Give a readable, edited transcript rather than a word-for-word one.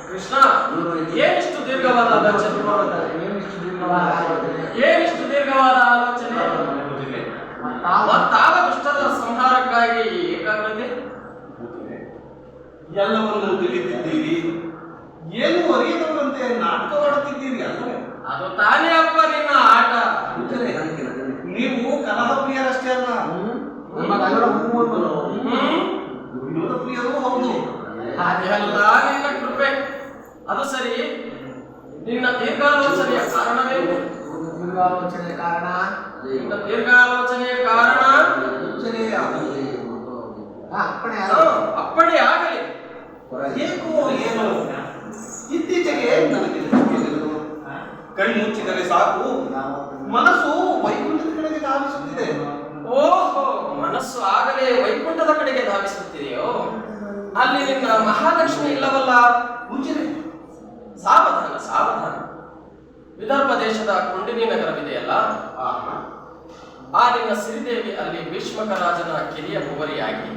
ಕೃಷ್ಣ, ಏನಿಷ್ಟು ದೀರ್ಘವಾದ ಆಲೋಚನೆ? ಏನಿಷ್ಟು ದೀರ್ಘವಾದ ಆಲೋಚನೆ? ಮತ್ತಾವ ದುಷ್ಟದ ಸಂಹಾರಕ್ಕಾಗಿ ಏಕಾಗ್ರತೆ? ಎಲ್ಲವನ್ನು ತಿಳಿದಿದ್ದೀರಿ, ಏನು ಅರಿಯದವರಂತೆ ನಾಟಕವಾಡುತ್ತಿದ್ದೀರಿ ಅಲ್ಲವೇ? ಅದು ತಾನೇ ಅಪ್ಪ ನಿನ್ನ ಆಟ. ನೀವು ಕಲಹ ಪ್ರಿಯರಷ್ಟೇ ಅಲ್ಲ, ವಿನೋದ ಪ್ರಿಯರೂ ಹೌದು. ಅದೆಲ್ಲ ನಿನ್ನ ಕೃಪೆ. ಅದು ಸರಿ, ನಿನ್ನ ದೀರ್ಘಾಲೋಚನೆಯ ಕಾರಣವೇನು? ನಿನ್ನ ದೀರ್ಘಾಲೋಚನೆಯ ಕಾರಣ ಅಪ್ಪಣೆ ಆಗಲಿ. ಏಕೋ ಏನು ಇತ್ತೀಚೆಗೆ ನನಗೆ ಕಣ್ಣು ಮುಚ್ಚಿದರೆ ಸಾಕು, ಮನಸ್ಸು ವೈಕುಂಠದ ಕಡೆಗೆ ಧಾವಿಸುತ್ತಿದೆ. ಓಹೋ, ಮನಸ್ಸು ಆಗಲೇ ವೈಕುಂಠದ ಕಡೆಗೆ ಧಾವಿಸುತ್ತಿದೆಯೋ? ಅಲ್ಲಿ ನಿನ್ನ ಮಹಾಲಕ್ಷ್ಮಿ ಇಲ್ಲವಲ್ಲ? ಮುಂಚೆನೆ ಸಾವಧಾನ ಸಾವಧಾನ. ವಿದರ್ಭ ದೇಶದ ಕುಂಡಿನಿ ನಗರವಿದೆಯಲ್ಲ, ಆ ನಿನ್ನ ಸಿರಿದೇವಿ ಅಲ್ಲಿ ಭೀಷ್ಮಕ ರಾಜನ ಕಿರಿಯ ಕುವರಿಯಾಗಿ